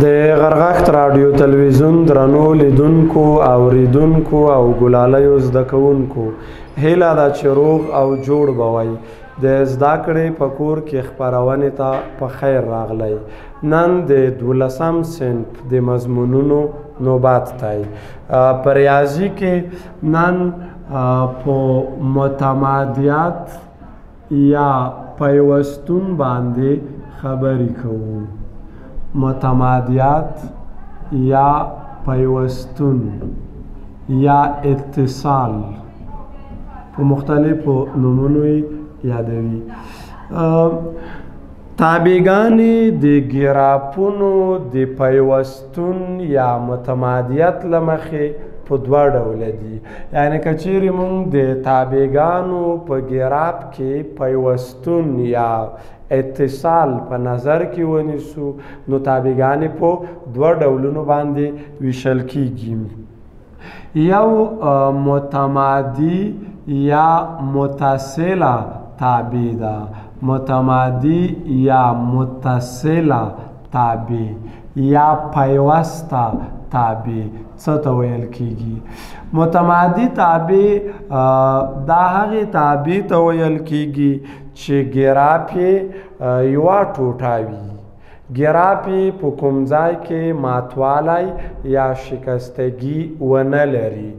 د غرغښت راډیو تلویزیون درنو لیدونکو اوریدونکو او ګلالیو زده کوونکو هیله ده چې روغ او جوړ به وئ. د زده کړې په کور کې خپرونې ته په خیر راغلی. نن د 12م صنف د مضمونونو نوبت دی. په ریاضي کې نن په متمادیات یا پیوستون باندې خبرې کوو. متمادیات یا پیوستون یا اتصال په مختلفو نومونو یادوي. تابعګانې د ګرافونو د پیوستون یا متمادیت له مخې په دوه ډوله دي. یعنې که چیرې موږ د تابعګانو په ګراف کې پیوستون یا اتصال په نظر کې ونیسو نو تابعګانې په دوه ډولونو باندې ویشل کیږي. یو متمادي یا متصله تابع ده. متمادي یا متصله تابع یا پیوسته تابع څه ته ویل کیږي؟ متمادي تابع دا هغې تابع ته ویل کیږي چې ګراف یې یوه ټوټه وي. ګراف یې په کوم ځای کې ماتوالی یا شکستګي ونه لري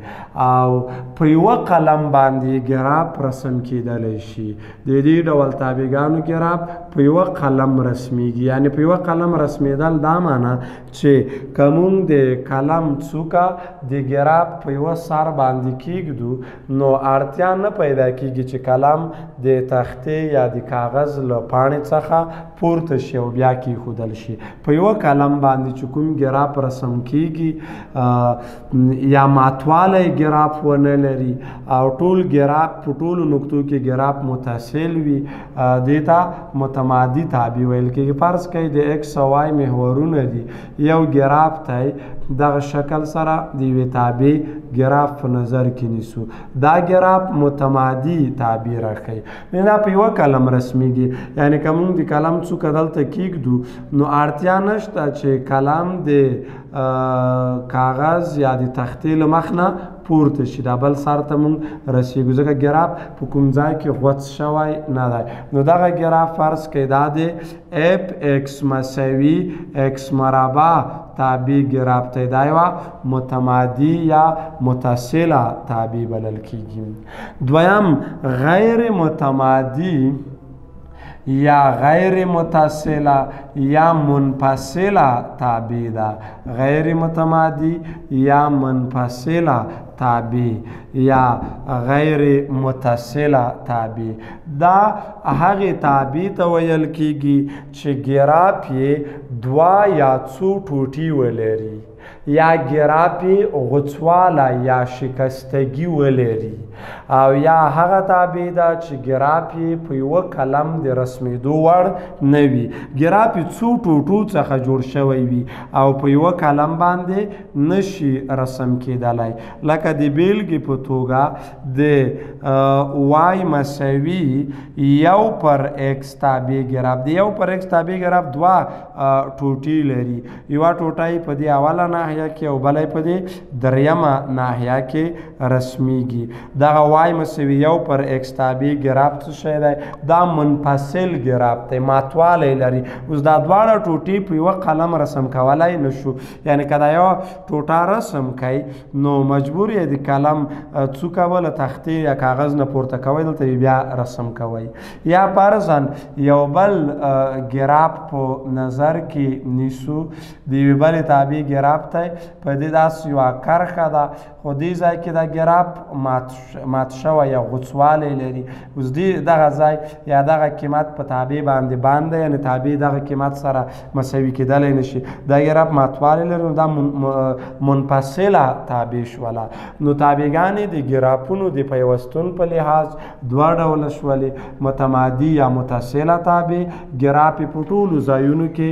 او په یوه قلم باندې ګراف رسم کیدلی شي. د دې ډول تابعګانو ګراف په یوه قلم رسمیږي. یعنې په یوه قلم رسمیدل دا معنی چې که موږ د قلم څوکه د ګراف په یوه سر باندې کیږدو نو اړتیا نه پیدا کیږي چې قلم د تختې یا د کاغذ له پاڼې څخه پورته شي او بیا کیښودل شي. په یوه قلم باندې چې کوم ګراف رسم کیږي یا ماتوالی ګراف ونه لري او ټول ګراف په ټولو نقطو کې ګراف متصل وي دې ته متمادي تابع ویل کیږي. فرض کړئ د ایکس او وای محورونه دي. یو ګراف ته دغه شکل سره د یوې تابع ګراف په نظر کې نیسو. دا ګراف متمادي تعبیر راښیي. دا په یوه قلم رسمیږي. یعنې که موږ د قلم څوکه دلته کیږدو نو اړتیا نشته چې قلم د کاغذ یا د تختې له مخ نه پورته شي. دا بل سر ته موږ رسیږو ځکه ګراف په کوم ځای کې غوڅ شوی نه دی. نو دغه ګراف فرض کړئ دا د اف ایکس مساوي ایکس مربع تابع ګراف ته دا یوه متمادي یا متصله تابع بلل کیږي. دویم غیر متمادي یا غیر متصله یا منفصله تابع ده. غیر متمادي یا منفصله تابع یا غیر متصله تابع دا هغې تابع ته ویل کیږي چې ګراف یې دوه یا څو ټوټې ولري یا ګراف یې غوڅوالی یا شکستګي ولري او یا هغه تابع ده چې ګراف یې په یوه قلم د رسمېدو وړ نه وي. ګراف یې څو ټوټو څخه جوړ شوی وي او په یوه قلم باندې نشي رسم کیدلی. لکه د بیلګې په توګه د وای مساوي یو پر ایکس تابع ګراف د یو پر ایکس تابع ګراف دوه ټوټې لري. یوه ټوټه یې په دې اوله ناحیه کې او بله یې په دې دریمه ناحیه کې رسمیږي. دغه وای مساوي یو پر ایکس تابع ګراف څه شی دی؟ دا منفصل ګراف دی، ماتوالی لري. اوس دا دواړه ټوټې په یوه قلم رسم کولی نشو. یعنې که دا یوه ټوټه رسم کوئ نو مجبور یې د قلم څوکه به له تختې یا کاغذ نه پورته کوئ، دلته بیا رسم کوئ. یا فرضاً یو بل ګراف په نظر کې نیسو. د یوې بلې تابع ګراف ته په دې داسې یوه کرښه ده خو دې ځای کې دا ګراف مات شوی یا غوڅوالی لري. اوس دغه ځای یا دغه قیمت په تابع باندې بند دی. یعنې تابع دغه قیمت سره مساوي کیدلی نشي. دا ګراف ماتوالی لري نو دا منفصله تابع شوله. نو تابعګانې د ګرافونو د پیوستون په لحاظ دوه ډوله شولې. متمادي یا متصله تابع ګراف یې په ټولو ځایونو کې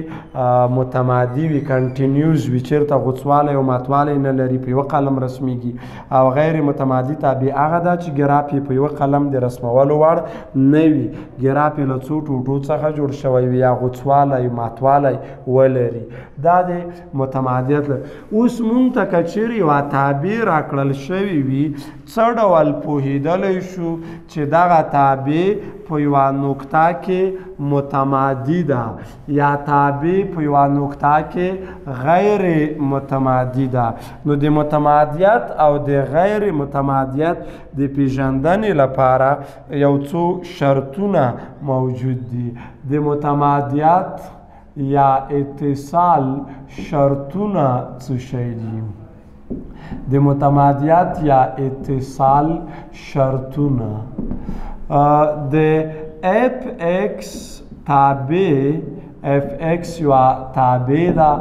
متمادي وي، کنټینیوز وي. چېرته ته غوڅوالی او ماتوالی نه لري په یوه قلم رسمیږي او غیر متمادي تابع هغه ده چې ګراف یې په یوه قلم د رسمولو وړ نه وي ګراف یې له څو ټوټو څخه جوړ شوی وي یا غوڅوالی ماتوالی ولري دا د متمادیت اوس مونږ ته که چیرې یوه تابع راکړل شوي وي څه ډول پوهېدلی شو چې دغه تابع په یوه نقطه کې متمادي ده یا تابع په یوه نقطه کې غیر متمادي ده نو د متمادیت او د غیر متمادیت د پیژندنې لپاره یو څو شرطونه موجود دي د متمادیت یا اتصال شرطونه څه شی دي د متمادیت یا اتصال شرطونه د اف ایکس تابع اف ایکس یوه تابع ده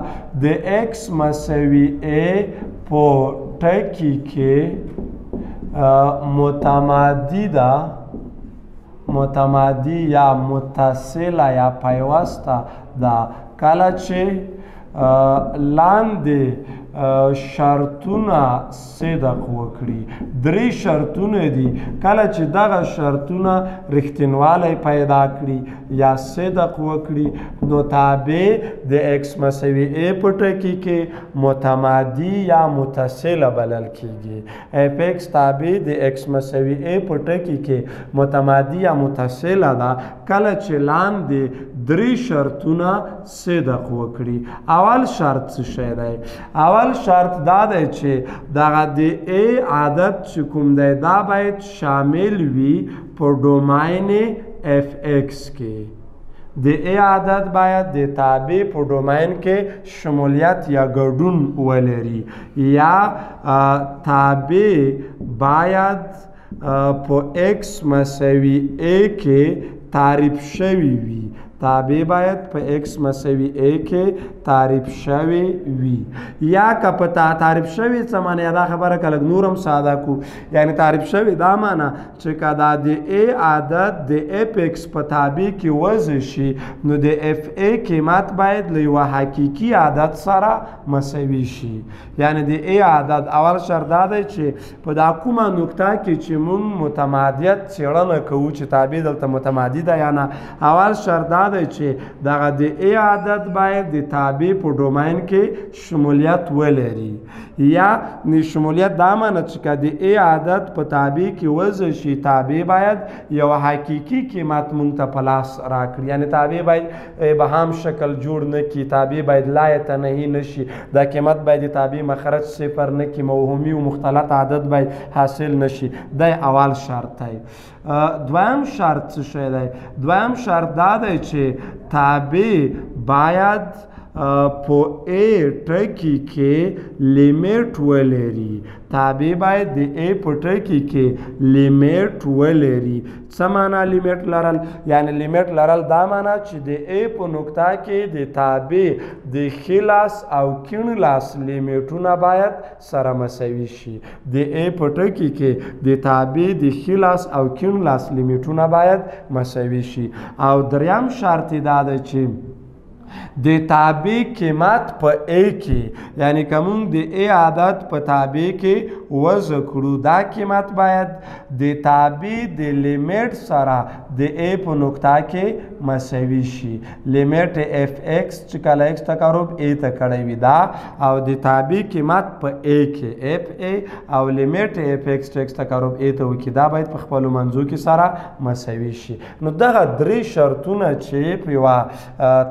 د ایکس مساوي ا په ټکي کې متمادي ده متمادي یا متصله یا پیوسته ده کله چې لاندې شرطونه صدق وکړي درې شرطونه دي کله چې دغه شرطونه رښتینوالی پیدا کړي یا صدق وکړي نو تابع د ایکس مساوي ا په ټکي کې متمادي یا متصله بلل کیږي اف ایکس تابع د ایکس مساوي ا په ټکي کې متمادي یا متصله ده کله چې لاندې درې شرطونه صدق وکړي اول شرط څه شی دی اول شرط دا دی چې دغه د ا عدد چې کوم دی دا باید شامل وي په ډوماین اف ایکس کې د ا عدد باید د تابع په ډوماین کې شمولیت یا ګډون ولري یا تابع باید په ایکس مساوي ا کې تعریف شوی وي تابع باید په ایکس مساوي ا کې تعریف شوی وي یا که په تعریف شوی څه معنی دا خبره که لږ نور هم ساده کو یعنی تعریف شوی دا معنی چې که دا د ا عدد د اف ایکس په تابع کې وضع شي نو د اف ا قیمت باید له یوه حقیقي عدد سره مساوي شي یعنی د ا عدد اول شرط دا دی چې په دا کومه نقطه کې چې مونږ متمادیت څېړنه کوو چې تابع دلته متمادي ده یا نه اول شرط دا دی چې دغه د ا عدد باید د تابع په ډوماین کې شمولیت ولري یا شمولیت دا معنی چې که د ا عدد په تابع کې وضع شي تابع باید یو حقیقي قیمت مونږ ته په لاس راکړي یعنی تابع باید ابهام شکل جوړ نه کړي تابع باید لا یتنهي نه شي دا قیمت باید د تابع مخرج صفر نه کړي موهومي و مختلط عدد باید حاصل نه شي دا اول شرط دی دویم شرط څه شی دی دویم شرط دا دی چې تابع باید په ا ټکي کې لیمیټ ولري تابع باید د ا په ټکي کې لیمیټ ولري څه معنا لیمیټ لرل یعنی لیمیټ لرل دا معنا چې د ا په نقطه کې د تابع د ښي لاس او کیڼ لاس لیمیټونه باید سره مساوي شي د ا په ټکي کې د تابع د ښي لاس او کیڼ لاس لیمیټونه باید مساوي شي او دریم شرط دا دی چې د تابع قیمت په ا کې یعنی که مونږ د ا عدد په تابع کې وضع کړو دا قیمت باید د تابع د لیمیټ سره د ا په نقطه کې مساوي شي لیمیټ اف ایکس چې کله ایکس تقرب ا ته کړی وي دا او د تابع قیمت په ا کې اف ا او لیمیټ اف ایکس چې ایکس تقرب ا ته وکړي دا باید په خپلو منځو کې سره مساوي شي نو دغه درې شرطونه چې په یوه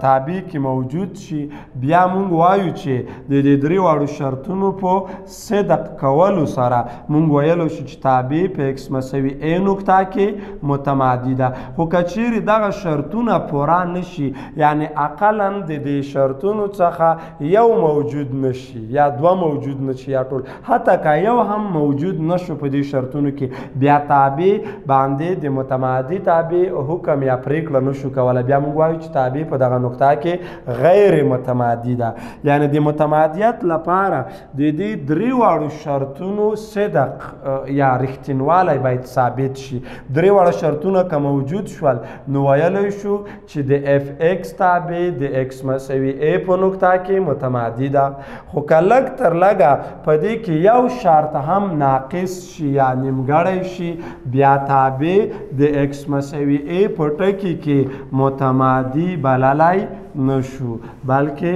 تابع کې موجود شي بیا مونږ وایو چې د دې درې واړو شرطونو په صدق کولو سره مونږ ویلو شو چې تابع په ایکس مساوي ا نقطه کې متمادي ده خو که چیرې دغه شرطونه پوره نشي یعنی اقلا د دې شرطونو څخه یو موجود نشي یا دوه موجود نشي یا ټول حتی که یو هم موجود نشو په دې شرطونو کې بیا تابع باندې د متمادي تابع حکم یا پریکړه نشو کولی بیا مونږ وایو چې تابع په دغه نقطه کې غیر متمادي ده یعنی د متمادیت لپاره د دې درې واړو شرطونو شرطونو صدق یا رښتینوالی باید ثابت شي. درې واړه شرطونه که موجود شول نو ویلی شو چې د اف ایکس تابع د ایکس مساوي ا په نقطه کې متمادي ده. خو که لږ تر لږه په دې کې یو شرط هم ناقص شي یا نیمګړی شي بیا تابع د ایکس مساوي ا په ټکي کې متمادي بللی نشو بلکې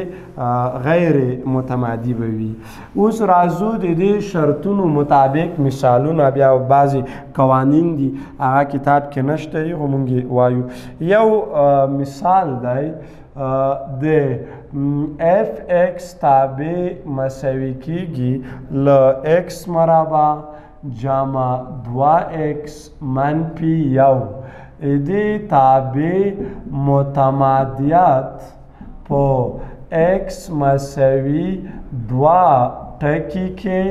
غیر متمادي به وي. اوس راځو د دې شرطونو مطابق مثالونه بیا بعضې قوانین دي هغه کتاب کې نشته دي خو مونږ وایو. یو مثال دی د اف ایکس تابع مساوي کیږي ل ایکس مربع جمع 2x منفی یو. دې تابع متمادیات په ایکس مساوي 2 ټکي کې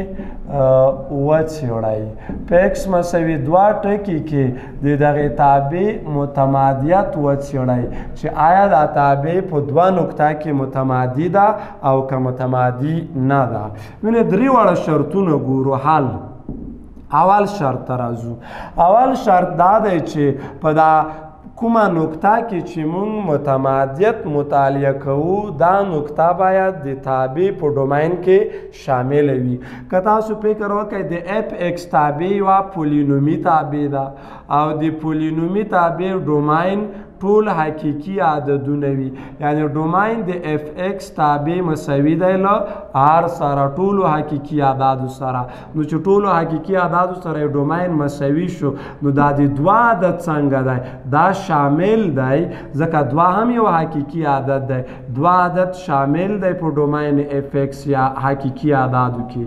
وڅېړئ. په ایکس مساوي 2 ټکي کې د دغې تابع متمادیات وڅېړئ چې آیا دا تابع په 2 نقطه کې متمادي ده او که متمادي نه ده. وینې درې واړه شرطونه ګورو. حل اول شرط ته راځو. اول شرط دا دی چې په دا کومه نقطه کې چې موږ متمادیت مطالعه کوو دا نقطه باید د تابع په ډومین کې شامل وي. که تاسو فکر وکړئ د اف ایکس تابع یوه پولینومي تابع ده او د پولینومي تابع ډومین ټول حقیقي عددونه وي یعنی ډومین د اف ایکس تابع مساوي دی له هر سره ټولو حقیقي اعدادو سره. نو چې ټولو حقیقي اعدادو سره ډومین مساوي شو نو دا د 2 عدد څنګه دی دا شامل دی ځکه 2 هم یو حقیقي عدد دی. 2 عدد شامل دی په ډومین اف ایکس یا حقیقي اعدادو کې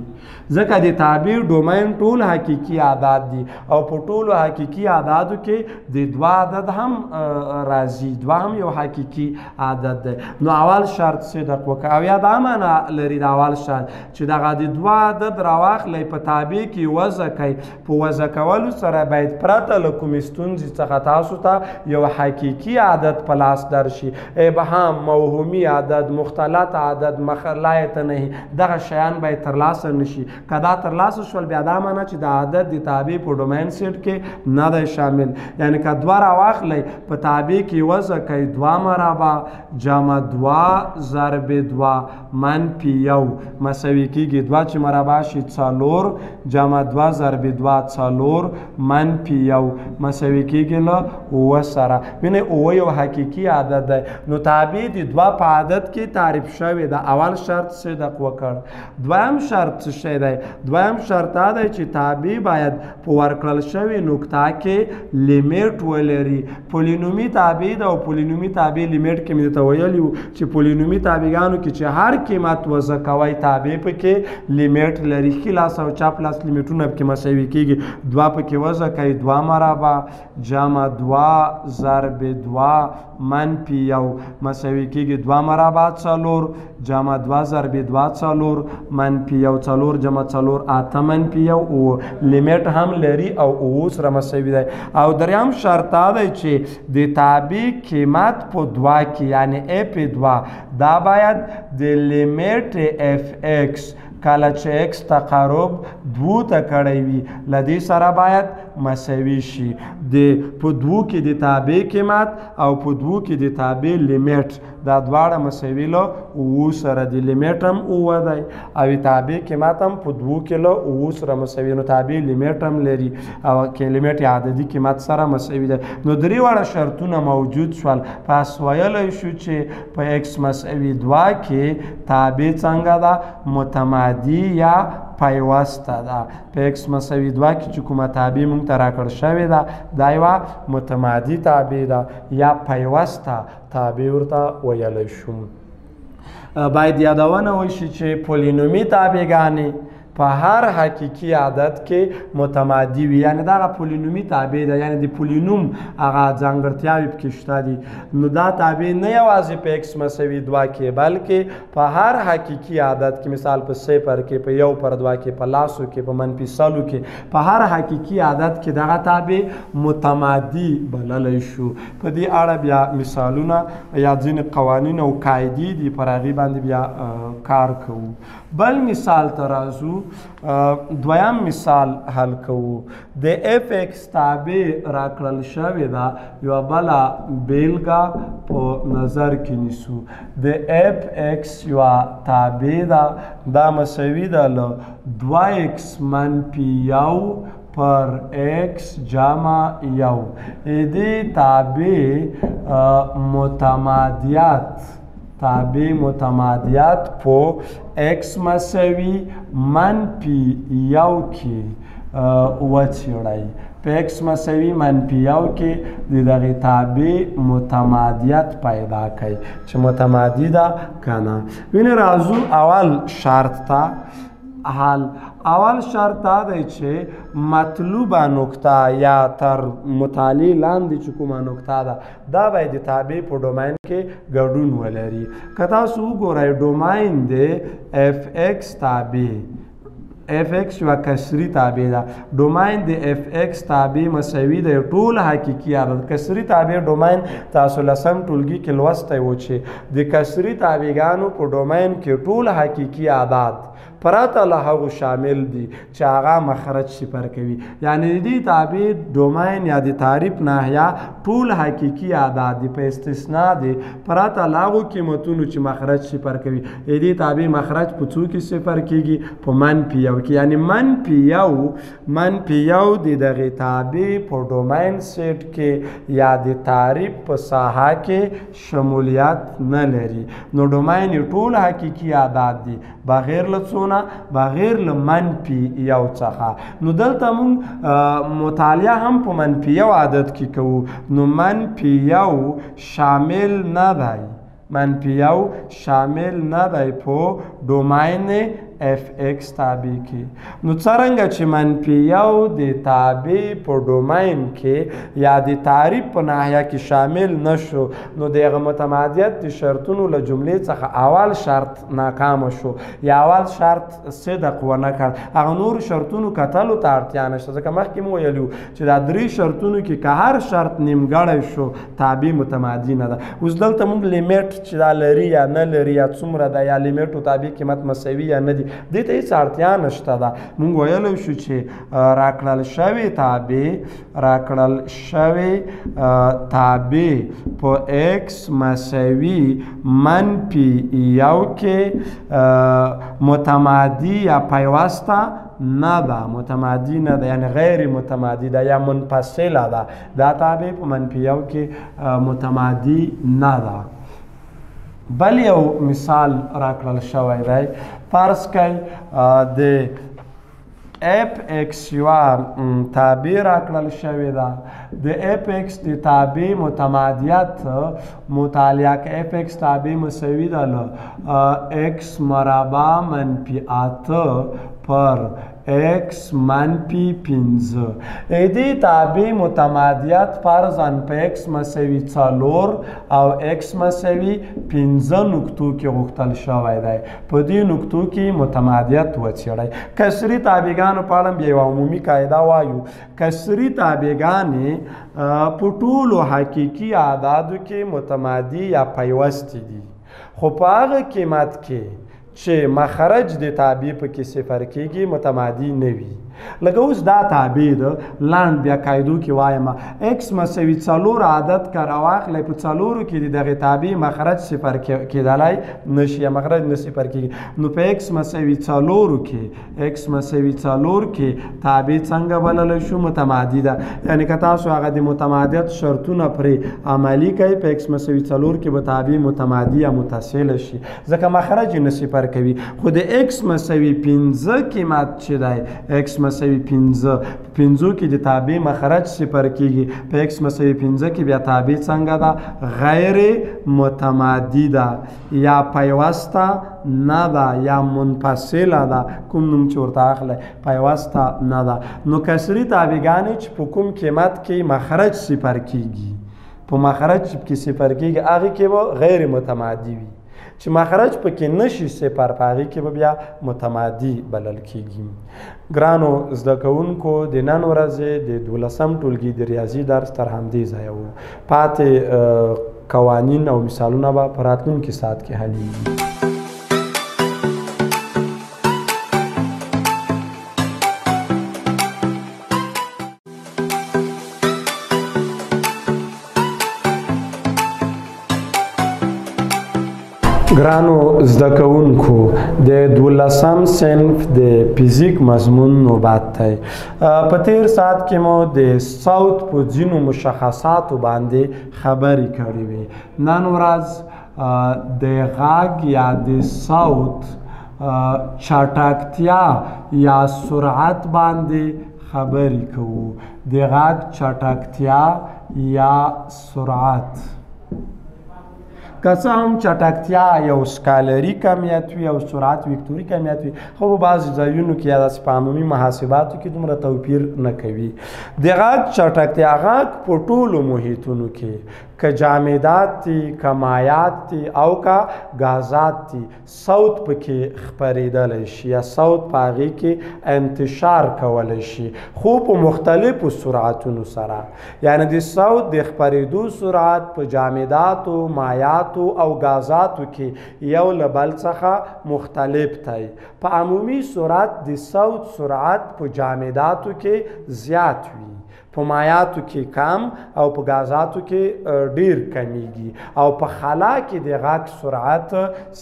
ځکه د تابع ډومین ټول حقیقي اعداد دي او په ټولو حقیقي اعدادو کې د 2 عدد هم راځي. 2 هم یو حقیقي عدد دی. نو اول شرط صدق وکړه او یا دا معنا لري د اول شرط چې دغه د 2 عدد راواخلی په تابع کې وضع کوئ. په وضع کولو سره باید پرته له کومې ستونزې څخه تاسو ته یو حقیقي عدد په لاس درشي. ابهام، موهومي عدد، مختلط عدد، لا یتنهي دغه شیان باید ترلاسه نشي. که دا ترلاسه شول بیا دا معنا چې د عدد د تابع په ډومین سیټ کې نه دی شامل. یعنی که 2 راواخلی په تابع کې وضع کوي 2 مربع جمع 2 ضرب 2 منفی 1 مساوي کیږي 2 چې مربع شي 4 جمع 2 ضرب 2 4 منفی 1 مساوي کیږي له 9 سره. وینئ 9 یو حقیقي عدد دی. نو تابع د 2 په عدد کې تعریف شوی ده. اول شرط صدق وکړ. دویم شرط څه شی دی؟ دویم شرط دا دی چې تابع باید په ورکړل شوې نقطه کې لیمیټ ولري. پولینومي تابع ده او پولینومي تابع لیمیټ کې مې درته ویلي وو چې پولینومي تابعګانو کې چې هر قیمت وضع کوئ تابع پکې لیمیټ لري. ښي لاس او چپ لاس لیمیټونه پکې مساوي کیږي. 2 پکې وضع کوي 2 مربع جمع 2 ضرب 2 منفی 1 مساوي کیږي 2 مربع 4 جمع 2 ضرب 2 4 منفی 1 4 جمع 4 8 منفی 1 او لیمیټ هم لري او او سره مساوي دی. او دریم شرط دا دی چې د تابع قیمت په 2 کې یعنی ا په 2 دا باید د لیمیټ اف ایکس کله چې ایکس تقرب 2 ته کړی وي له دې سره باید مساوي شي. په 2 کې د تابع قیمت او په 2 کې د تابع لیمیټ دا دواړه مساوي له 9 سره. د لیمیټ هم 9 دی او تابع قیمت هم په 2 کې له 9 سره مساوي. نو تابع لیمیټ هم لري او کې لیمیټ عددي قیمت سره مساوي دی. نو درې واړه شرطونه موجود شول. پس ویلی شو چې په ایکس مساوي 2 کې تابع څنګه ده متمادي یا پیوسته ده. په ایکس مساوي 2 کې چې کومه تابع موږ ته راکړل شوې ده دا یوه متمادي تابع ده یا پیوسته تابع ورته ویلی شو. باید یادونه وشي چې پولینومي تابعګانې په هر حقیقي عدد کې متمادي وي. یعنی دغه پولینومي تابع ده یعنی د پولینوم هغه ځانګړتیاوې پکې شته دي. نو دا تابع نه یوازې په ایکس مساوي 2 کې بلکې په هر حقیقي عدد کې مثال په 0 کې په 1 پر 2 کې په لاسو کې په منفي سلو کې په هر حقیقي عدد کې دغه تابع متمادي بللی شو. په دې اړه بیا مثالونه یا ځینې قوانین او قاعدې دي پر هغې باندې بیا کار کوو. بل مثال ته راځو، دویم مثال حل کوو. د اف ایکس تابع راکړل شوې ده، یوه بله بیلګه په نظر کې نیسو. د اف ایکس یوه تابع ده، دا مساوي ده له 2x منفي 1 پر x جمع 1. دې تابع متمادیات په x مساوي منفي 1 کې وڅېړئ. په x مساوي منفي 1 کې د دغې تابع متمادیت پیدا کړئ چې متمادي ده که نه. وینې راځو اول شرط ته. اول شرط دا دی چې مطلوبه نقطه یا تر مطالعې لاندې چې کومه نقطه ده، دا باید د تابع په ډومین کې ګډون ولري. که تاسو وګورئ ډومین د اف ایکس تابع، اف ایکس یوه کسري تابع ده. ډومین د اف ایکس تابع مساوي د ټول حقیقي عدد. کسري تابع ډومین تاسو لسم ټولګي کې لوستی و چې د کسري تابعګانو په ډومین کې ټول حقیقي اعداد پرته له هغو شامل دي چې هغه مخرج صفر کوي. یعنې د دې تابع ډومین یا د تعریف ناحیه ټول حقیقي اعداد دي په استثنا دي پرته له هغو قیمتونو چې مخرج صفر کوي. د دې تابع مخرج په څو کې صفر کیږي؟ په منفي 1 کې. یعنې منفي 1 د دغې تابع په ډومین سیټ کې یا د تعریف په ساحه کې شمولیت نه لري. نو ډومین ټول حقیقي اعداد دي بغیر له څونه؟ بغیر له منفي 1 څخه. نو دلته موږ مطالعه هم په منفي 1 عدد کې کوو. نو منفي 1 شامل نه دی، منفي 1 شامل نه دی په ډومین اف ایکس تابع کې. نو څرنګه چې منفي 1 د تابع په ډومین کې یا د تعریف په ناحیه کې شامل نشو، نو د هغه متمادیت د شرطونو له جملې څخه اول شرط ناکامه شو یا اول شرط صدق ونه کړ. هغه نور شرطونو کتلو ته اړتیا نشته، ځکه مخکې مو ویلي چې دا 3 شرطونو کې که هر شرط نیمګړی شو تابع متمادي نه ده. اوس دلته موږ لیمیټ چې دا لري یا نه لري یا څومره ده، یا لیمیټ او تابع قیمت مساوي یا نه دي، دې ته هېڅ اړتیا نشته ده. موږ ویلی شو چې راکړل شوې تابع په ایکس مساوي منفي 1 کې متمادي یا پیوسته نه ده، متمادي نه ده، یعنې غیر متمادي ده یا منفصله ده. دا تابع په منفي 1 کې متمادي نه ده. بل یو مثال راکړل شوی دی. فرض کړئ د اف ایکس یوه تابع راکړل شوې ده. د اف ایکس د تابع متمادیت مطالعه که اف ایکس تابع مساوي ده له ایکس مربع منفي 8 پر ایکس منفي 5. دې تابع متمادیت فرضاً په ایکس مساوي 4 او ایکس مساوي 15 نقطو کې غوښتل شوی دی. په دې نقطو کې متمادیت وڅېړئ. کسري تابعګانو په اړه بیا یوه عمومي قاعده وایو. کسري تابعګانې په ټولو حقیقي اعدادو کې متمادي یا پیوستې دي، خو په هغه قیمت کې چې مخرج د تابع پکې صفر کېږي متمادي نه وي. لکه اوس دا تابع ده، لاند بیا قاعدو کې وایم ایکس مساوي 4 عدد کار واخلئ، په 4 کې د دغې تابع مخرج صفر کېدلی نشي یا مخرج نه صفر کېږي. نو په ایکس مساوي 4 کې تابع څنګه بللی شو؟ متمادي ده. یعنې که تاسو هغه د متمادیت شرطونه پرې عملي کوئ، په ایکس مساوي 4 کې به تابع متمادي یا متصله شي، ځکه مخرج یې نه صفر کوي. خو د ایکس مساوي 15 قیمت چې دی، ایکس مساوي 15 کې د تابع مخرج صفر کېږي. په ایکس مساوي 15 کې بیا تابع څنګه ده؟ غیر متمادي ده یا پیوسته نه ده یا منفصله ده، کوم نوم چې ورته اخلئ پیوسته نه ده. نو کسري تابعګانې چې په کوم قیمت کې مخرج صفر کېږي، په مخرج کې صفر کېږي، هغې کې به غیر متمادي وي. چې مخرج پکې نشي صفر، په هغې کې به بیا متمادي بلل کېږي. ګرانو زده کوونکو، د نن ورځې د 12م ټولګي د ریاضي درس تر همدې ځایه و. پاتې قوانین او مثالونه به په راتلونکي ساعت کې حلیږي. ګرانو زده کوونکو د 12م صنف د فزیک مضمون نوبت دی. په تیر ساعت کې مو د صوت په ځینو مشخصاتو باندې خبرې کړې وې. نن ورځ د غږ یا د صوت چټکتیا یا سرعت باندې خبرې کوو. د غږ چټکتیا یا سرعت، که څه هم چټکتیا یو سکالري کمیت وي او سرعت وکتوري کمیت وي، خو په بعضې ځایونو کې یا داسې په عمومي محاسباتو کې دومره توپیر نه کوي. د غږ چټکتیا، غږ په ټولو محیطونو کې که جامدات دي، که مایات دي او که غازات دي، صوت پکې خپرېدلی شي یا صوت په هغې کې انتشار کولی شي، خو په مختلفو سرعتونو سره. یعنې د صوت د خپرېدو سرعت په جامداتو، مایاتو او غازاتو کې یو له بل څخه مختلف دی. په عمومي صورت د صوت سرعت په جامداتو کې زیات وي، په مایاتو کې کم او په غازاتو کې ډیر کمیږي، او په خلا کې د غږ سرعت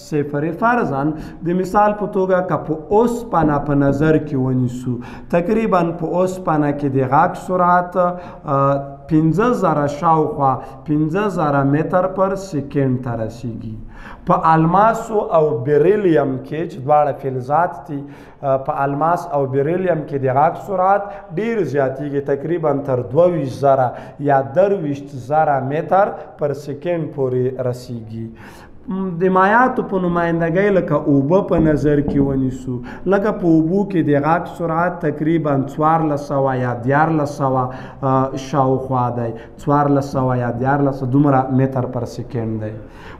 صفر. فرضاً د مثال په توګه که په اوسپنه په نظر کې ونیسو، تقریبا په اوسپنه کې د غږ سرعت 15,000 شاوخوا 15,000 متر پر سکند ته رسیږي. په الماسو او بریلیم کې چې دواړه فلزات دي، په الماس او بریلیم کې د غږ سرعت ډیر زیاتیږي، تقریبا تر 22,000 یا 23,000 متر پر سکند پورې رسیږي. د مایاتو په نمایندګۍ لکه اوبه په نظر کې ونیسو، لکه په اوبو کې د غږ سرعت تقریبا 1400 یا 1400 شاوخوا دی، 1400 یا 1400 دومره متر پر سکند دی.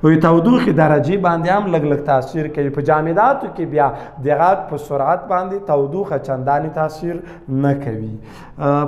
په تودوخې درجې باندې هم لږ لږ تاثیر کوي. په جامداتو کې بیا د غږ په سرعت باندې تودوخه چندانې تاثیر نه کوي.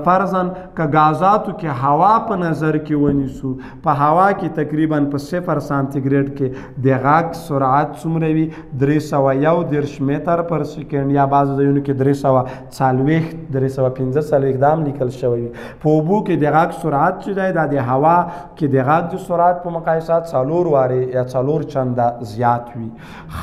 فرضاً که غازاتو کې هوا په نظر کې ونیسو، په هوا کې تقریبا په 0 سانتیګریډ کې د غږ سرعت څومره وي؟ 341 متر پر سکند، یا بعضو ځایونو کې 340 345 دا هم لیکل شوی وي. په اوبو کې د غږ سرعت چې دی دا د هوا کې د غږ د سرعت په مقایسه 4 وارې یا 4 چنده زیات وي.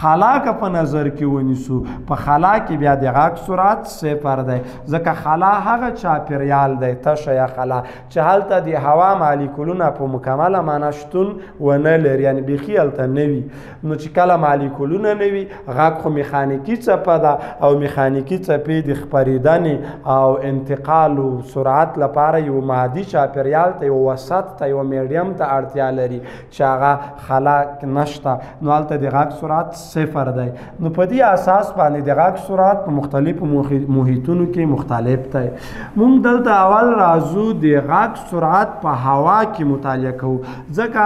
خلا که په نظر کې ونیسو، په خلا کې بیا د غږ سرعت 0 دی، ځکه خلا هغه چاپیریال دی، تشه یا خلا، چې هلته د هوا مالیکولونه په مکمله معنا شتون ونه لري، یعنې بیخي هلته نه وي. نو چې کله مالیکولونه نه وي، غږ خو میخانیکي څپه ده، او میخانیکي څپې د خپرېدنې او انتقال و سرعت لپاره یو مادي چاپیریال ته، یو وسط ته، یو میډیم ته اړتیا لري چې هغه خلا نشته. نو هلته د غږ سرعت 0 دی. نو په دې اساس باندې د غږ سرعت په مختلفو محیطونو کې مختلف دی. موږ دلته اول راځو د غږ سرعت په هوا کې مطالعه کوو، ځکه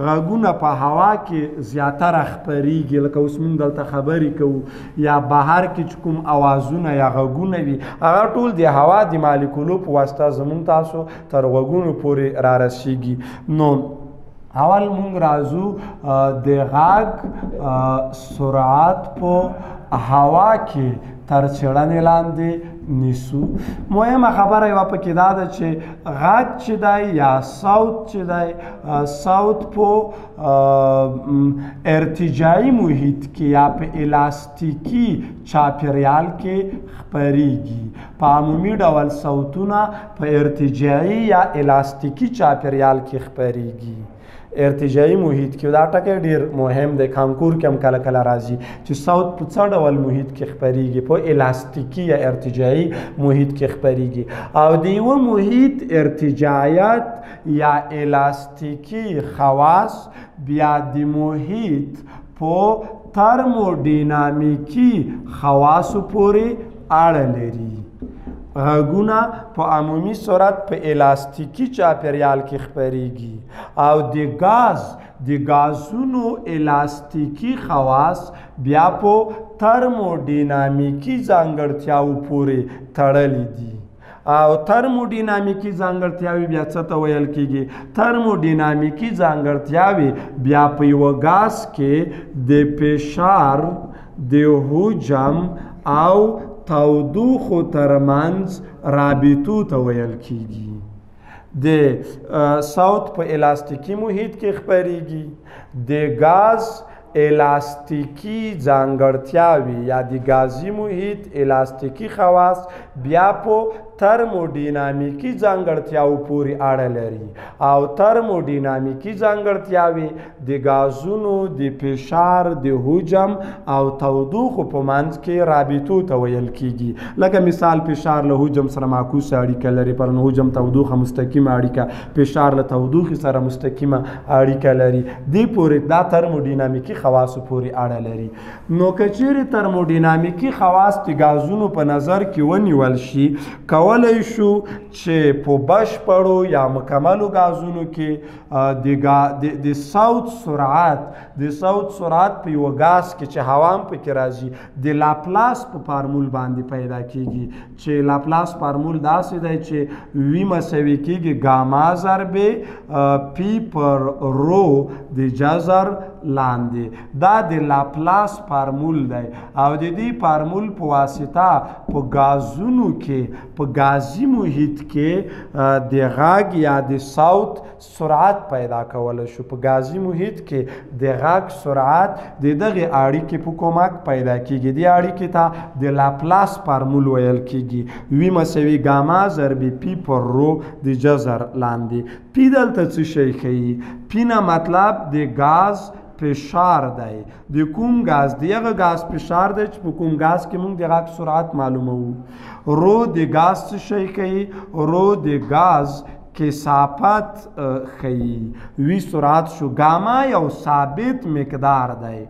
غږونه په هوا کې زیاتره خپریږي. لکه اوس موږ دلته خبرې کوو، یا بهر کې چې کوم اوازونه یا غږونه وي، هغه ټول د هوا د مالیکولو په واسطه زموږ تاسو تر غوږونو پورې را رسیږي. نو اول مونږ راځو د غږ سرعت په هوا کې تر څېړنې لاندې نیسو. مهمه خبره یوه پکې دا ده چې غږ چې دی یا صوت چې دی، صوت په ارتجاعي محیط کې یا په الاستیکي چاپیریال کې خپریږي. په عمومي ډول صوتونه په ارتجاعي یا الاستیکي چاپیریال کې خپریږي. ارتجاعي محیط کې دا ټکی ډیر مهم دی، کانکور کې هم کله کله راځي چې صوت په څه ډول محیط کې خپریږي؟ په الاستیکي یا ارتجاعي محیط کې خپریږي. او د یوه محیط ارتجاعیت یا الاستیکي خواص بیا د محیط په ترموډینامیکي خواصو پورې اړه لري. غږونه په عمومي صورت په الاستیکي چاپیریال کې خپریږي، او د غازونو الاستیکي خواص بیا په ترموډینامیکي ځانګړتیاو پورې تړلي دي. او ترموډینامیکي ځانګړتیاوې بیا څه ته ویل کیږي؟ ترموډینامیکي ځانګړتیاوې بیا په یوه غاز کې د فشار، د حجم او تودوخو ترمنځ رابطو ته ویل کیږي. د صوت په الاستیکي محیط کې خپریږي، د غاز الاستیکی ځانګړتیاوې یا د غازي محیط الاستیکی خواص بیا په ترموډینامیکي ځانګړتیاو پورې اړه لري او ترموډینامیکي ځانګړتیاوې د غازونو د فشار د حجم او تودوخو په منځ کې رابطو ته ویل کیږي لکه مثال فشار له حجم سره معکوسه اړیکه لري پر حجم تودوخه مستقیمه اړیکه فشار له تودوخې سره مستقیمه اړیکه لري دې پورې دا ترموډینامیکي خواصو پورې اړه لري نو که چیرې ترموډینامیکي خواص د غازونو په نظر کې ونیول شي کولی شو چې په بشپړو یا مکملو غازونو کې د صوت سرعت په یوه غاز کې چې هوا هم پکې راځي د لاپلاس په فارمول باندې پیدا کیږي چې لاپلاس فارمول داسې دی چې وی مساوي کیږي ګاما ضربې پی پر رو د جذر لاندې دا د لاپلاس فارمول دی او د دې فارمول په واسطه په غازونو کې په غازي محیط کې د غږ یا د صوت سرعت پیدا کولی شو په غازي محیط کې د غږ سرعت د دغې اړیکې په کومک پیدا کیږي دې اړیکې ته د لاپلاس فارمول ویل کیږي وی مساوي ګاما ضربې پی پر رو د جذر لاندې پی دلته څه شی ښیي پی نه مطلب د غاز فشار دی د کوم غاز دی هغه غاز فشار دی چې په کوم غاز کې موږ د غږ سرعت معلوموو رو د غاز څه شی کوي رو د غاز کثافت ښیي وی سرعت شو ګاما یو ثابت مقدار دی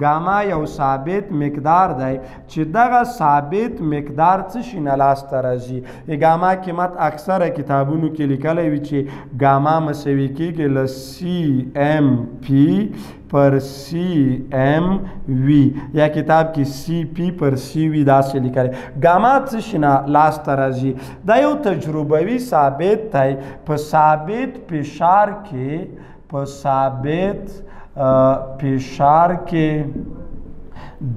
ګاما یو ثابت مقدار دی چې دغه ثابت مقدار څه شي نه لاسته راځي ګاما قیمت اکثره کتابونو کې لیکلی وي چې ګاما مساوي کیږي له سی ام پی پر سی ام وی یا کتاب کې سی پی پر سی وی داسې لیکلی ګاما څه شي نه لاسته راځي دا یو تجربوي ثابت دی په ثابت فشار کې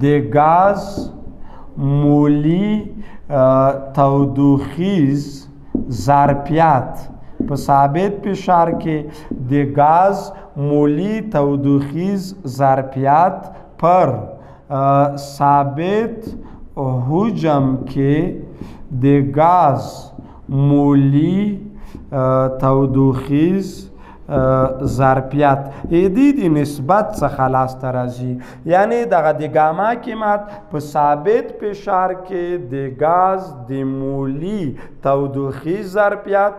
د غاز مولی تودوخیز ظرفیت په ثابت فشار کې د غاز مولی تودوخیز ظرفیت پر ثابت حجم کې د غاز مولی تودوخیز ظرفیت دې د نسبت څخه لاسته راځي یعنی دغه د ګاما قیمت په ثابت فشار کې د غاز د مولی تودوخیز ظرفیت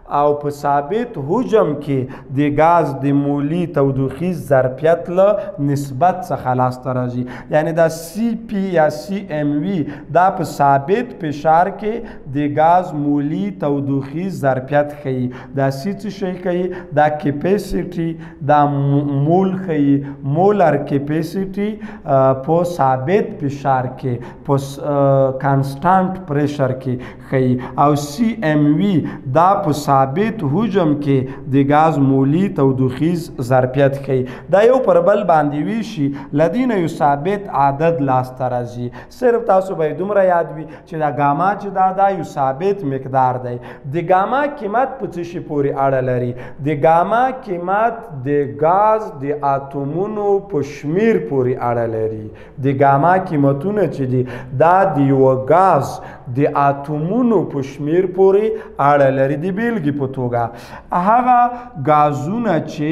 او په ثابت حجم کې د غاز د مولی تودوخیز ظرفیت له نسبت څخه لاسته راځي یعنی دا سی پی یا سی ام وی دا په ثابت فشار کې د غاز مولی تودوخیز ظرفیت ښیي دا سی څه شی کوي دا کیپیسیټي دا مول ښیي مولر کیپیسیټي په ثابت فشار کې په کانسټانټ پریشر کې ښیي او سی ام وی دا په ثابت حجم کې د غاز مولی تودوخیز ظرفیت ښیي دا یو پر بل باندې ویشي لدینه یو ثابت عدد لاسته راځي صرف تاسو به دومره یاد وي چې دا ګاما چې دا یو ثابت مقدار دی د ګاما قیمت په څه شي پورې اړه لري د ګاما قیمت د غاز د اتومونو په شمیر پورې اړه لري د ګاما قیمتونه چې دي دا د یو غاز د اتومونو په شمیر پورې اړه لري د بیلګې په توګه هغه غازونه چې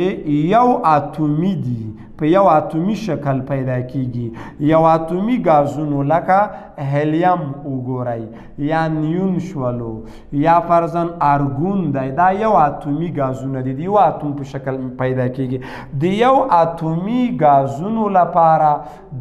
یو اتومي دي په یو اتومي شکل پیدا کیږي یو اتومي غازونو لکه هیلیم وګورئ یا نیون شولو یا فرضاً ارګون دی دا یو اتومي غازونه دي د یو اتوم په شکل پیدا کیږي د یو اتومي غازونو لپاره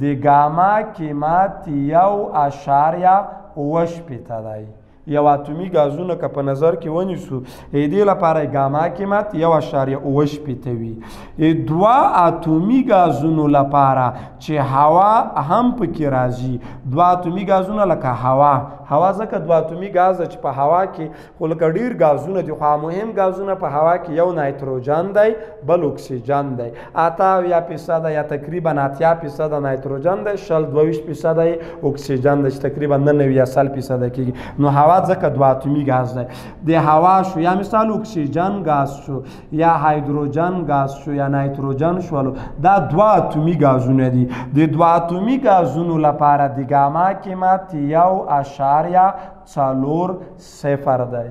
د ګاما قیمت 1.8 دی یو اتومي غازونه که په نظر کې ونیسو دې لپاره ګاما قیمت 1.8 وي دوه اتومي غازونو لپاره چې هوا هم پکې راځي دوه اتومي غازونه لکه هوا ځکه دوه اتومي غاز چې په هوا کې خو لکه ډیر غازونه دي خو مهم غازونه په هوا کې یو نایتروجن دی بل اکسیجن دی 8% یا تقریبا 8% نایتروجن دی 22% اکسیجن دی چې تقریبا 99% کېږي نو هوا هوا ځکه دوه اتومي ګاز دی د هوا شو یا مثال اکسیجن ګاز شو یا هایدروجن ګاز شو یا نایتروجن شولو دا دوه اتومي ګازونه دي د دوه اتومي ګازونو لپاره د ګاما قیمت 1.40 دی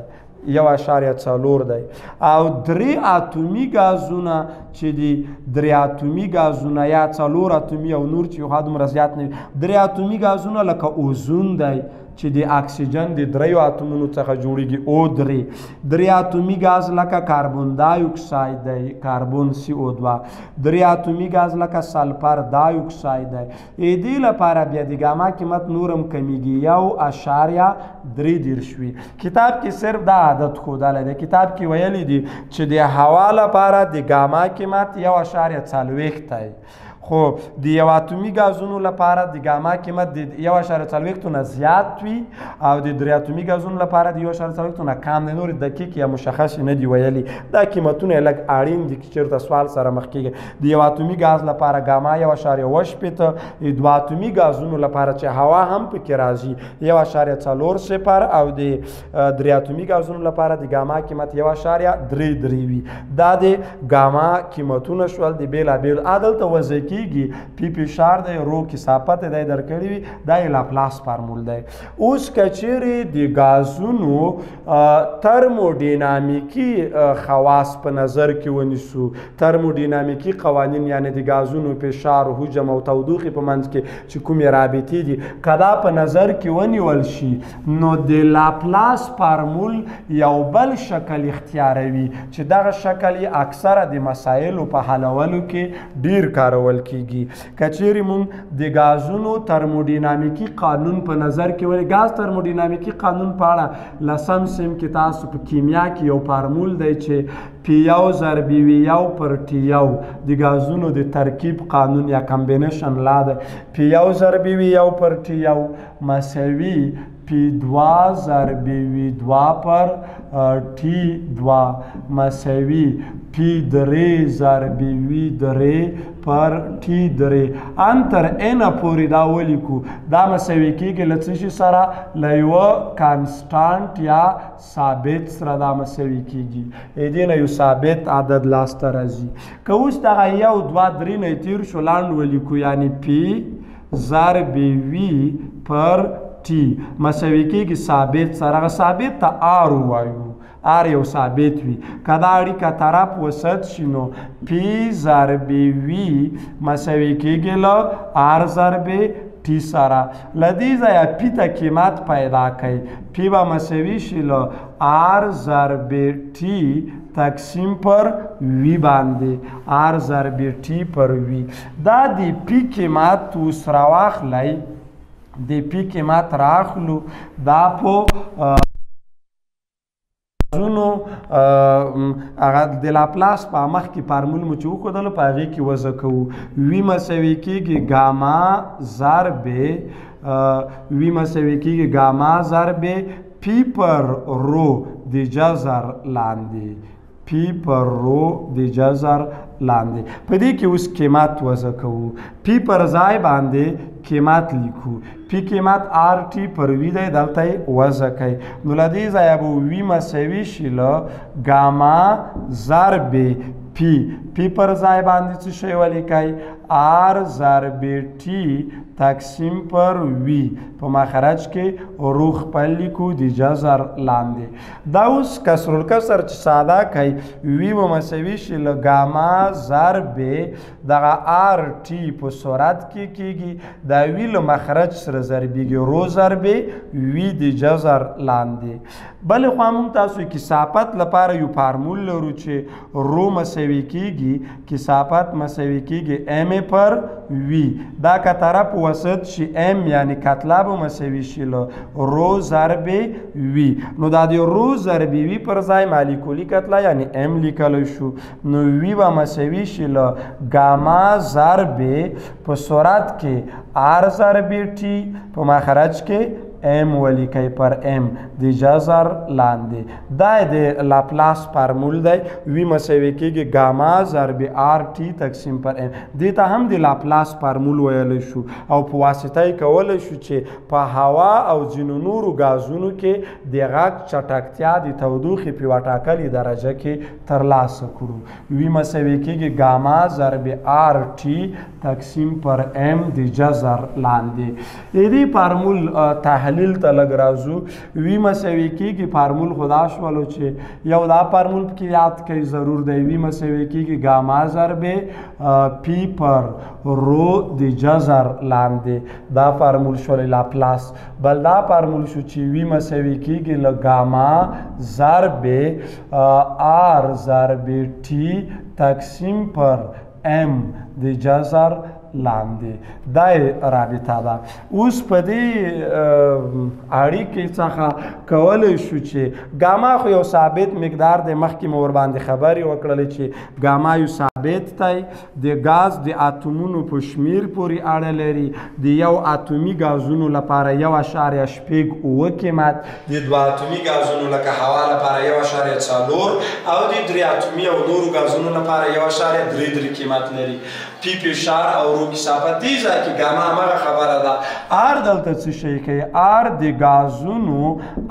1.4 دی او درې اتومي ګازونه چې دي درې اتومي ګازونه یا 4 اتومي او نور چې یو دومره زیات نه وي درې اتومي ګازونه لکه اوزون دی چې د اکسیجن د دریو اتومونو څخه جوړیږي درې اتومي ګاز لکه کاربن دای اکساید دی کاربن CO2 درې اتومي ګاز لکه سلفر دای اکساید دی دې لپاره بیا د ګاما قیمت نورم کمیږي 1.3 وي کتاب کې صرف دا عادت ښودلی دی کتاب کې ویلی دي چې د هوا لپاره د ګاما قیمت 1.40 دی خو د یو اتومي ګازونو لپاره د ګاما قیمت د 1.4 نه زیات وي او د درې اتومي ګازونو لپاره د 1.4 نه کم دی نور دقیق یا مشخص نه دی ویلي دا قیمتونه لږ اړین دي چې چېرته سوال سره مخ کېږي د یو اتومي ګاز لپاره ګاما 1.8 د دوه اتومي ګازونو لپاره چې هوا هم پکې راځي 1.40 او د درې اتومي ګازونو لپاره د ګاما قیمت 1.33 وي دا د ګاما قیمتونه شول د بېلابېل دلته وضع کیږي پی فشار دی رو کثافت دی درکړی وي دا یې لاپلاس فارمول دی اوس که چیرې د ګازونو ترموډینامیکي خواص په نظر کې ونیسو ترموډینامیکي قوانین یعنی د ګازونو فشار حجم او تودوخې په منځ کې چې کومې رابطې دي که دا په نظر کې ونیول شي نو د لاپلاس فارمول یو بل شکل اختیاروي چې دغه شکل یې اکثره د مسایلو په حلولو کې ډیر کارول کیږي کچېرې مونږ د ګازونو ترموډینامیکي قانون په نظر کې ولې ګاز ترموډینامیکي قانون په اړه لسم سیم کې تاسو په کیمیا کې یو فارمول دی چې P1 ضرب V1 پر T1 د ګازونو د ترکیب قانون یا کمبینیشن لا ده P1 ضرب V1 پر T1 مساوي P2 ضرب V2 پر T2 مساوي P3 ضرب V3 پر T3 انتر n پورې دا ولیکو دا مساوي کېږي له څه شي سره له یوه کانسټانټ یا ثابت سره دا مساوي کېږي دې نه یو ثابت عدد لاسته راځي که اوس دغه 1 2 3 نه تیر شو لاندې ولیکو یعنی P ضرب V پر T مساوي کېږي ثابت سره هغه ثابت ته R ووایو R یو ثابت وي که دا اړیکه طرف وسط شي نو P ضرب V مساوي کېږي له R ضرب T سره له دې ځایه P ته قیمت پیدا کوي P به مساوي شي له R ضرب T تقسیم پر وی باندې R ضرب T پر وی دا د P قیمت اوس راواخلی د P قیمت راخلو دا په ګازونو هغه د لاپلاس په مخ کې فارمول مو چې وښودلو په هغې کې وضع کوو وي مساوي کېږي ګاما ضرب پی پر رو د جذر لاندې پی پر رو د جذر لاندې په دې کې اوس قیمت وضع کوو پی پر ځای باندې قیمت لیکو پی قیمت آر ټي پر وی دی دلته یې وضع کوي نو له دې ځایه به وي مساوي شي له ګاما ضرب پی پر ځای باندې څه شی ولیکئ آر ضرب ټي تقسیم پر وی په مخرج کې رو خپل لیکو د جذر لاندې دا اوس کسر الکسر چې ساده کوي وی به مساوي شي له ګاما ضرب دغه آر ټي په صورت کې کېږي دا وی له مخرج سره ضربېږي رو ضرب وی د جذر لاندې بلې خوا موږ تاسو کثافت لپاره یو فارمول لرو چې رو مساوي کېږي کثافت مساوي کېږي ام پر وی دا که طرف وسط شي ام یعنی کتله به مساوي شي له رو ضرب وی نو دا د رو ضرب وی پر ځای مالیکولي کتله یعنی ام لیکلی شو نو وی به مساوي شي له ګاما ضرب په صورت کې آر ضرب ټي په مخرج کې ام ولیکئ پر ام د جذر لاندې. دا د لاپلاس فارمول دی. وي مساوي کېږي ګاما ضرب آر ټي تقسیم پر ام. دې ته هم د لاپلاس فارمول ویلی شو او په واسطه یې کولی شو چې په هوا او ځینو نورو ګازونو کې د غږ چټکتیا د تودوخې په یوه ټاکلې درجه کې ترلاسه کړو. وي مساوي کېږي ګاما ضرب آر ټي تقسیم پر ام د جذر لاندې. د دې فارمول تحلیل ته لږ راځو. وي مساوي کېږي فارمول خو دا شولو چې یو دا فارمول پکې یاد کوئ ضرور دی. وي مساوي کېږي ګاما ضرب پی پر رو د جذر لاندې. دا فارمول شول لاپلاس. بل دا فارمول شو چې وي مساوي کېږي له ګاما ضرب آر ضرب ټي تقسیم پر ام د جذر لاندې. دا رابطه ده. اوس په دې اړیکې څخه کولی شو چې ګاما خو یو ثابت مقدار دی. مخکې مو ورباندې خبرې وکړلې چې ګاما یو ثابت دی. د ګاز د اتومونو په شمیر پورې اړه لري. د یو اتومي ګازونو لپاره 1.8 قیمت، د دوه اتومي ګازونو لکه هوا لپاره 1.4 او د درې اتومي او نورو ګازونو لپاره 1.33 قیمت لري. پی فشار او رو کثافت دې ځای کې ګاما همغه خبره ده. آر دلته څه شی کوي؟ آر د ګازونو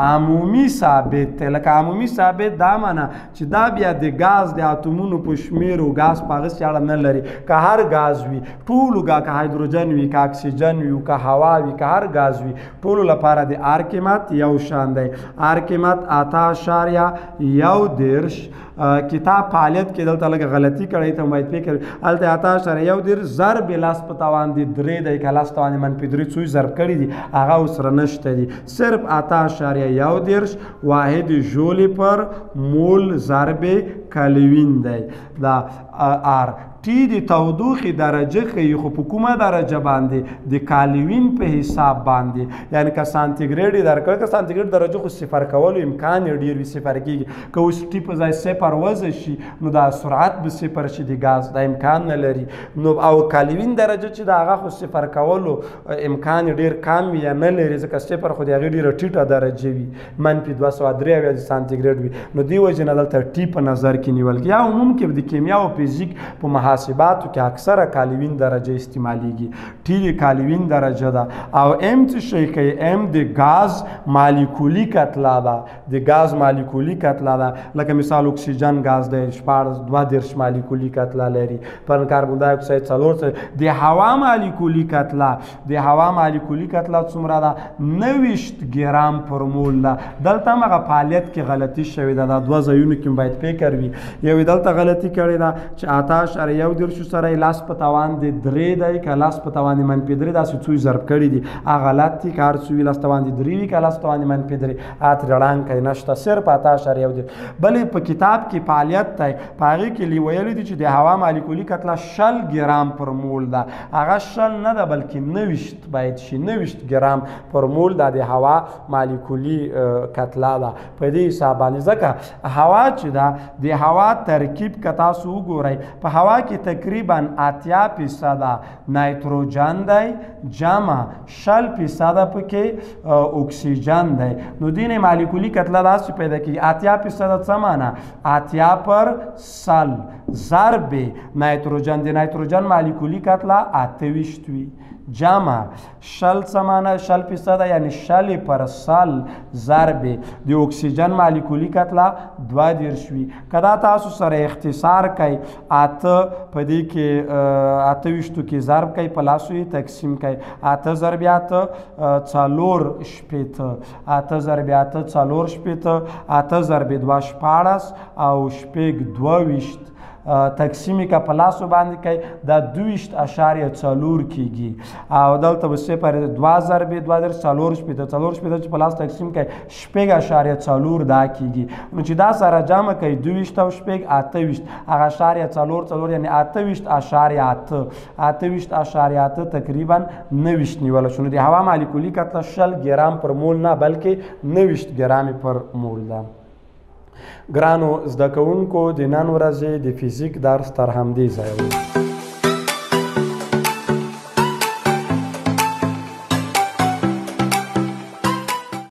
عمومي ثابت دی. لکه عمومي ثابت دا معنی چې دا بیا د ګاز د اتومونو په شمیر او ګاز په هغسې اړه نه لري. که هر ګاز وي ټولو که هایدروجن وي، که اکسیجن وي، که هوا وي، که هر ګاز وي ټولو لپاره د آر قیمت یو شان دی. آر قیمت 8.1. کتاب فعالیت کې دلته لږه غلطي کړی ته باید فکر هلته 8.1 ضرب لاس په توان د 3 دی. که لاس توان -3 څوی ضرب کړي دي هغه اوس سره نشته دي. صرف 8.1 واحد ژولې پر مول ضرب کلوین دی. دا آر ټي د تودوخې درجه ښیي خو په کومه درجه باندې؟ د کالوین په حساب باندې. یعنې که سانتیګریډ یې درکړه، که سانتیګریډ درجه خو صفر کولو امکان یې ډېر وي صفر کېږي. که اوس ټي په ځای صفر وضع شي نو دا سرعت به صفر شي د ګاز، دا امکان نه لري. نو او کالوین درجه چې د هغه خو صفر کولو امکان یې ډېر کم وي یا نه لري، ځکه صفر خو د هغې ډېره ټیټه درجه وي، -203 د سانتیګریډ وي. نو دې وجې نه دلته ټي په نظر کې نیول کېږي. یا عموم کې د کیمیا او فزیک په محاسباتو کې اکثره کالوین درجه استعمالیږي. ټي د کالوین درجه ده. او ام څه شی کوي؟ ام د ګاز مالیکولي کتله ده. د ګاز مالیکولي کتله ده. لکه مثال اکسیجن ګاز دی 22 مالیکولي کتله لري. پر کاربن دای اکساید 4. د هوا مالیکولي کتله، د هوا مالیکولي کتله څومره ده؟ 90 ګرام پر مول ده. دلته هم هغه فعالیت کې غلطي شوې ده. دا دوه ځایونو کې باید فکر وي. یو دلته غلطي کړې ده چې 8.1 سره لاس په توان د 3 دی، که لاس په توان -3 داسې څوی ضرب کړي دي هغه غلط دي. که هر څوی لاس توان د 3 وي، که لاس توان -3 رړانکی نشته، صرف 8.1. بلې په کتاب کې فعالیت دی، په هغې کې ویلي دي چې د هوا مالیکولي کتله 60 ګرام پر مول ده. هغه 60 نه ده بلکې 90 باید شي. 90 ګرام پر مول دا د هوا مالیکولي کتله ده. په دې حساب باندې ځکه هوا چې ده د هوا ترکیب که تاسو وګورئ په هوا کې تقریبا 80% نایتروجن دی جمع 60% پکې اکسیجن دی. نو دې مالیکولي کتله داسې پیدا کېږي 80% څه معنی؟ 80% ضرب نایتروجن. د نایتروجن مالیکولي کتله 28 وي جمع 60 څه معنی؟ 60% یعنی 60% ضرب د اکسیجن مالیکولي کتله 22 وي. که دا تاسو سره اختصار کوئ 8 په دې کې 28 کې ضرب کوئ په لاسو یې تقسیم کوئ. 8 ضرب 8 4 شپېته، 8 ضرب 8 4 شپېته، 8 ضرب 2 16 او شپږ 22 تقسیمی که په لاسو باندې کوي دا 22.4 کېږي. او دلته به صفر 2 ضرب 2 4 شپېته چې په لاس تقسیم کوي 6.4 دا کېږي. نو چې دا سره جمع کوي 22 او 6 28 هغه 0.44 یعنی 28.8 تقریبا 90 نیول شو. نو د هوا مالیکولي کتله 60 ګرام پر مول نه بلکې 90 ګرام پر مول ده. ګرانو زده کوونکو د نن ورځې د فزیک درس تر همدې ځایه و.